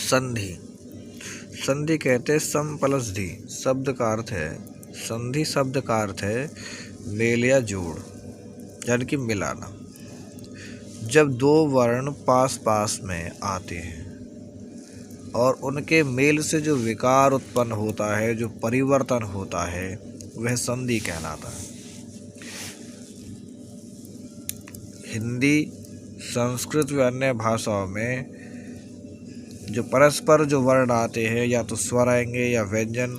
संधि। संधि कहते हैं सम प्लस धी। शब्द का अर्थ है संधि। शब्द का अर्थ है मेल या जोड़, यानी कि मिलाना। जब दो वर्ण पास पास में आते हैं और उनके मेल से जो विकार उत्पन्न होता है, जो परिवर्तन होता है, वह संधि कहलाता है। हिंदी, संस्कृत व अन्य भाषाओं में जो परस्पर जो वर्ण आते हैं, या तो स्वर आएंगे या व्यंजन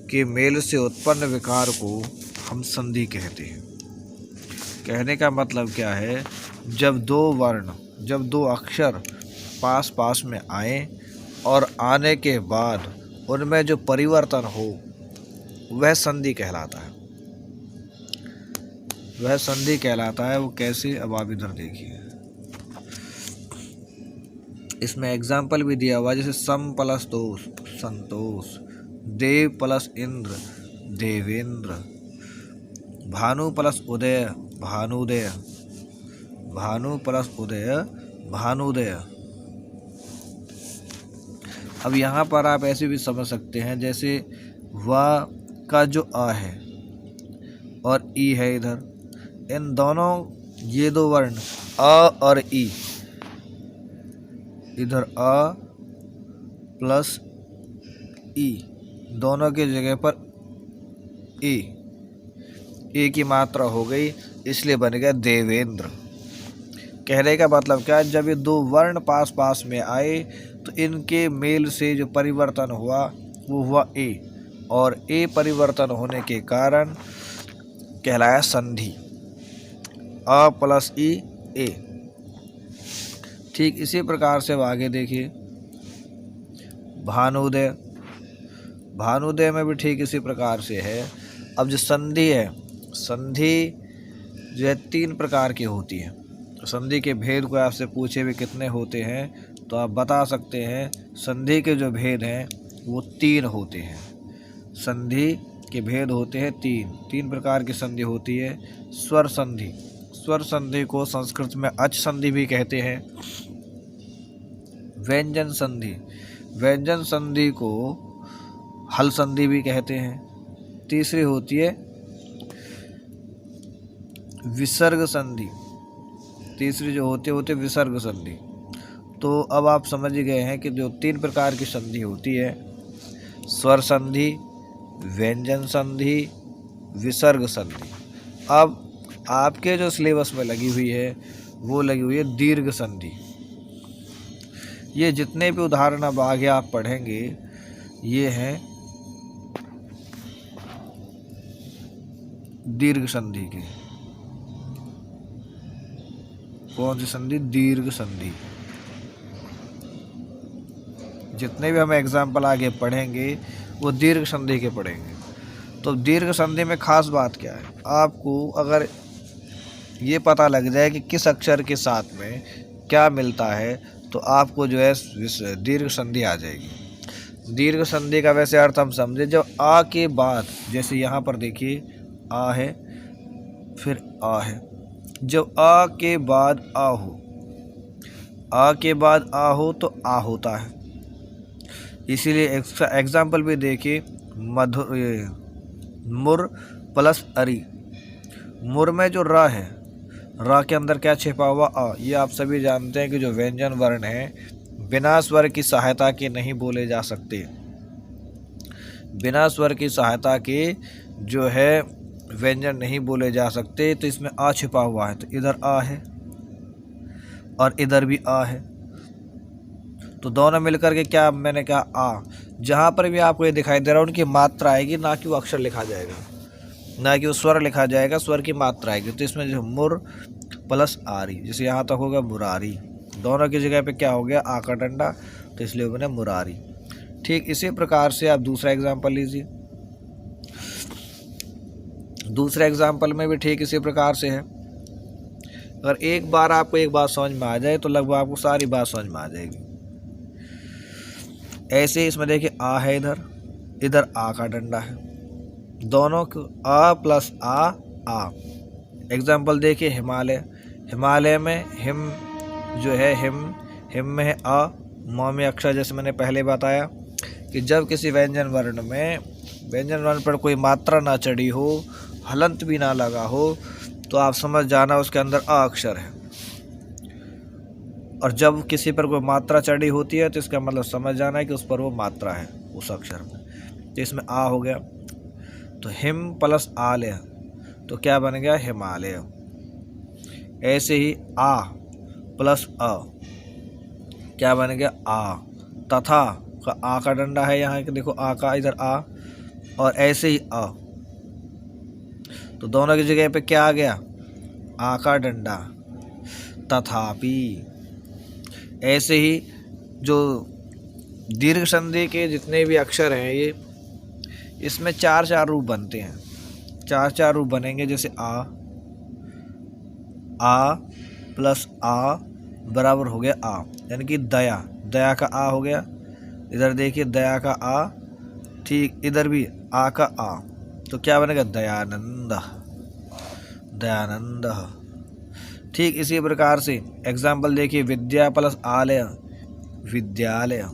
के मेल से उत्पन्न विकार को हम संधि कहते हैं। कहने का मतलब क्या है, जब दो वर्ण, जब दो अक्षर पास पास में आए और आने के बाद उनमें जो परिवर्तन हो, वह संधि कहलाता है। वह संधि कहलाता है। वो कैसे, अब आप इधर देखिए। इसमें एग्जाम्पल भी दिया हुआ है, जैसे सम प्लस तोष संतोष, देव प्लस इंद्र देवेंद्र, भानु प्लस उदय भानुदय, भानु प्लस उदय भानुदय। अब यहाँ पर आप ऐसे भी समझ सकते हैं, जैसे वा का जो आ है और ई है इधर, इन दोनों, ये दो वर्ण अ और ई, इधर अ प्लस ई, दोनों की जगह पर ए की मात्रा हो गई, इसलिए बन गया देवेंद्र। कहने का मतलब क्या है, जब ये दो वर्ण पास पास में आए तो इनके मेल से जो परिवर्तन हुआ वो हुआ ए, और ए परिवर्तन होने के कारण कहलाया संधि। अ प्लस ई ए। ठीक इसी प्रकार से अब आगे देखिए, भानुदय। भानुदय में भी ठीक इसी प्रकार से है। अब जो संधि है, संधि जो है 3 प्रकार की होती है। संधि के भेद को आपसे पूछे भी कितने होते हैं, तो आप बता सकते हैं संधि के जो भेद हैं वो 3 होते हैं। संधि के भेद होते हैं 3 प्रकार की संधि होती है। स्वर संधि, स्वर संधि को संस्कृत में अच संधि भी कहते हैं। व्यंजन संधि, व्यंजन संधि को हल संधि भी कहते हैं। तीसरी होती है विसर्ग संधि, तीसरी जो होती है विसर्ग संधि। तो अब आप समझ गए हैं कि जो 3 प्रकार की संधि होती है, स्वर संधि, व्यंजन संधि, विसर्ग संधि। अब आपके जो सिलेबस में लगी हुई है वो लगी हुई है दीर्घ संधि। ये जितने भी उदाहरण अब आगे आप पढ़ेंगे, ये हैं दीर्घ संधि के। कौन सी संधि? दीर्घ संधि। जितने भी हम एग्जाम्पल आगे पढ़ेंगे वो दीर्घ संधि के पढ़ेंगे। तो दीर्घ संधि में खास बात क्या है, आपको अगर ये पता लग जाए कि किस अक्षर के साथ में क्या मिलता है, तो आपको जो है दीर्घ संधि आ जाएगी। दीर्घ संधि का वैसे अर्थ हम समझे, जब आ के बाद, जैसे यहाँ पर देखिए आ है, फिर आ है, जब आ के बाद आ हो, आ के बाद आ हो तो आ होता है। इसीलिए एग्जाम्पल भी देखिए, मधुर, मुर प्लस अरी। मुर में जो रा है, रा के अंदर क्या छिपा हुआ? आ। ये आप सभी जानते हैं कि जो व्यंजन वर्ण हैं बिना स्वर की सहायता के नहीं बोले जा सकते। बिना स्वर की सहायता के जो है व्यंजन नहीं बोले जा सकते। तो इसमें आ छिपा हुआ है, तो इधर आ है और इधर भी आ है, तो दोनों मिलकर के क्या, मैंने कहा आ। जहाँ पर भी आपको ये दिखाई दे रहा है उनकी मात्रा आएगी, ना कि वो अक्षर लिखा जाएगा, ना कि वो स्वर लिखा जाएगा, स्वर की मात्रा आएगी। तो इसमें जो मुर प्लस आरी, जैसे यहाँ तक होगा मुरारी, दोनों की जगह पे क्या हो गया? आ का डंडा, तो इसलिए बने मुरारी। ठीक इसी प्रकार से आप दूसरा एग्जाम्पल लीजिए। दूसरे एग्जाम्पल में भी ठीक इसी प्रकार से है। अगर एक बार आपको एक बात समझ में आ जाए तो लगभग आपको सारी बात समझ में आ जाएगी। ऐसे ही इसमें देखिए आ है, इधर आ का डंडा है, दोनों को आ प्लस आ। एग्जाम्पल देखिए हिमालय। हिमालय में हिम जो है, हिम में है आ, मौमी अक्षर जैसे मैंने पहले बताया कि जब किसी व्यंजन वर्ण पर कोई मात्रा ना चढ़ी हो, हलंत भी ना लगा हो, तो आप समझ जाना उसके अंदर अ अक्षर है। और जब किसी पर कोई मात्रा चढ़ी होती है तो इसका मतलब समझ जाना है कि उस पर वो मात्रा है उस अक्षर में। तो इसमें आ हो गया, तो हिम प्लस आलय तो क्या बन गया? हिमालय। ऐसे ही आ प्लस अ क्या बन गया? आ। तथा का आ का डंडा है यहाँ के, देखो आ का इधर आ, और ऐसे ही अ, तो दोनों की जगह पे क्या आ गया? आ का डंडा। तथापि। ऐसे ही जो दीर्घ संधि के जितने भी अक्षर हैं ये, इसमें चार चार रूप बनते हैं, चार चार रूप बनेंगे। जैसे आ प्लस आ बराबर हो गया आ, यानी कि दया, दया का आ हो गया। इधर देखिए दया का आ, ठीक इधर भी आ का आ, तो क्या बनेगा? दयानंद, दयानंद। ठीक इसी प्रकार से एग्जाम्पल देखिए, विद्या प्लस आलय विद्यालय,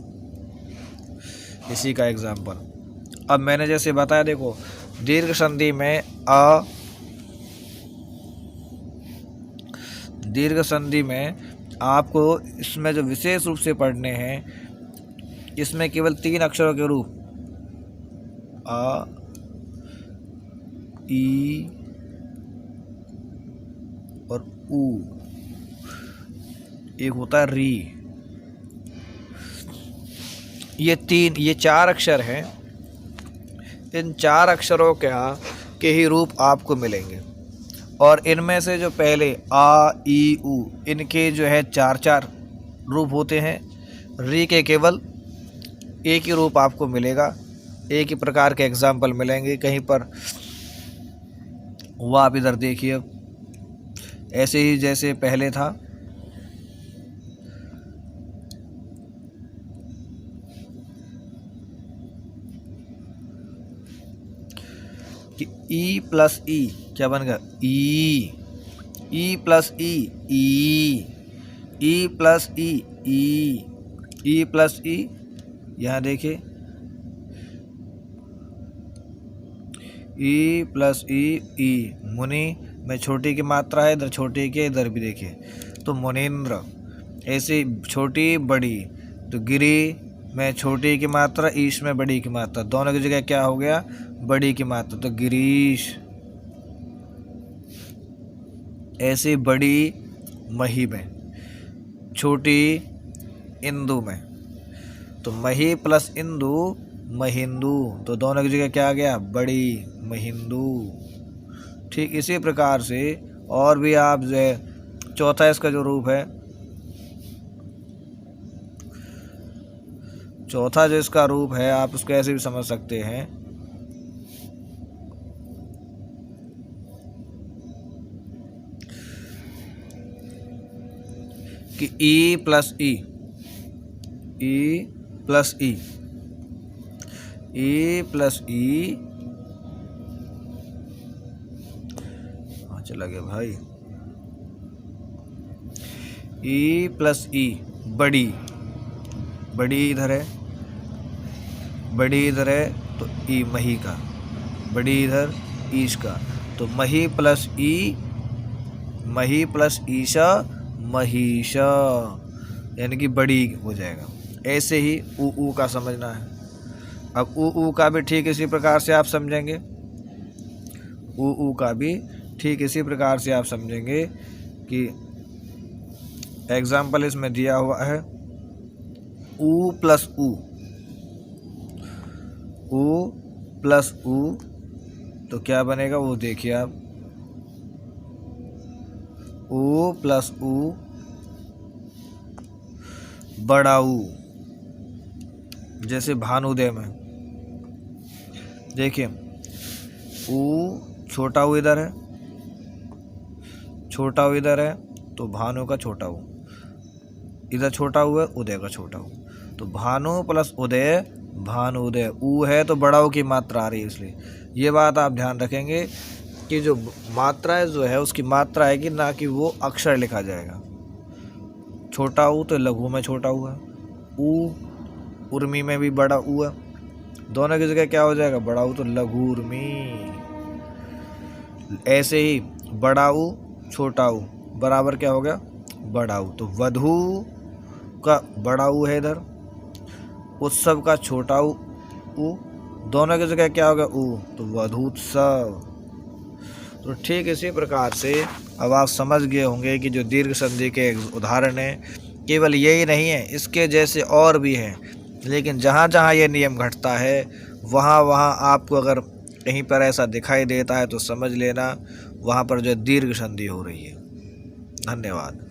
इसी का एग्जाम्पल। अब मैंने जैसे बताया, देखो दीर्घ संधि में दीर्घ संधि में आपको इसमें जो विशेष रूप से पढ़ने हैं, इसमें केवल 3 अक्षरों के रूप आ, ई और ऊ, एक होता है री। ये 4 अक्षर हैं। इन 4 अक्षरों के ही रूप आपको मिलेंगे, और इनमें से जो पहले आ ई ऊ, इनके जो है 4 रूप होते हैं। री के केवल एक ही रूप आपको मिलेगा, एक ही प्रकार के एग्जाम्पल मिलेंगे कहीं पर। वो आप इधर देखिए, ऐसे ही जैसे पहले था कि ई प्लस ई क्या बन गया? ई प्लस ई प्लस ई प्लस ई। यहाँ देखिए ई प्लस ई। मुनि में छोटी की मात्रा है, इधर छोटी की, इधर भी देखिए तो मुनीन्द्र। ऐसे छोटी बड़ी, तो गिरी में छोटी की मात्रा, ईश में बड़ी की मात्रा, दोनों की जगह क्या हो गया? बड़ी की मात्रा, तो गिरीश। ऐसे बड़ी मही में, छोटी इंदु में, तो मही प्लस इंदु महिंदु, तो दोनों की जगह क्या आ गया? बड़ी महिंदु। ठीक इसी प्रकार से और भी आप जो है, चौथा इसका जो रूप है, चौथा जो इसका रूप है, आप उसको ऐसे भी समझ सकते हैं कि ई प्लस ई प्लस ई प्लस ई, चला गया भाई, ई प्लस ई बड़ी, बड़ी इधर है, बड़ी इधर है, तो ई मही का, बड़ी इधर ईश का, तो मही प्लस ईशा महिषा, यानी कि बड़ी हो जाएगा। ऐसे ही ऊ का समझना है। अब ऊ का भी ठीक इसी प्रकार से आप समझेंगे, ऊ का भी ठीक इसी प्रकार से आप समझेंगे कि एग्जाम्पल इसमें दिया हुआ है ऊ प्लस ऊ प्लस ऊ, तो क्या बनेगा वो देखिए आप, ऊ प्लस ऊ बड़ा ऊ। जैसे भानुदय में देखिए ऊ छोटा ऊ इधर है, छोटा ऊ इधर है, तो भानु का छोटा ऊ, इधर छोटा ऊ है, उदय का छोटा ऊ, तो भानु प्लस उदय भानुदय। ऊ है तो बड़ा ऊ की मात्रा आ रही है, इसलिए ये बात आप ध्यान रखेंगे कि जो मात्रा है जो है उसकी मात्रा है कि ना कि वो अक्षर लिखा जाएगा। छोटा ऊ तो लघु में छोटा ऊ है, ऊ, उर्मी में भी बड़ा ऊ है, दोनों की जगह क्या हो जाएगा बड़ा ऊ, तो लघु उर्मी। ऐसे ही बड़ा ऊ छोटा ऊ बराबर क्या हो गया बड़ा ऊ, तो वधू का बड़ा ऊ है इधर, उत्सव का छोटा ऊ, दोनों की जगह क्या हो गया ऊ, तो वधूत्सव। तो ठीक इसी प्रकार से अब आप समझ गए होंगे कि जो दीर्घ संधि के उदाहरण हैं केवल यही नहीं है, इसके जैसे और भी हैं, लेकिन जहाँ जहाँ ये नियम घटता है वहाँ वहाँ आपको अगर कहीं पर ऐसा दिखाई देता है तो समझ लेना वहाँ पर जो दीर्घ संधि हो रही है। धन्यवाद।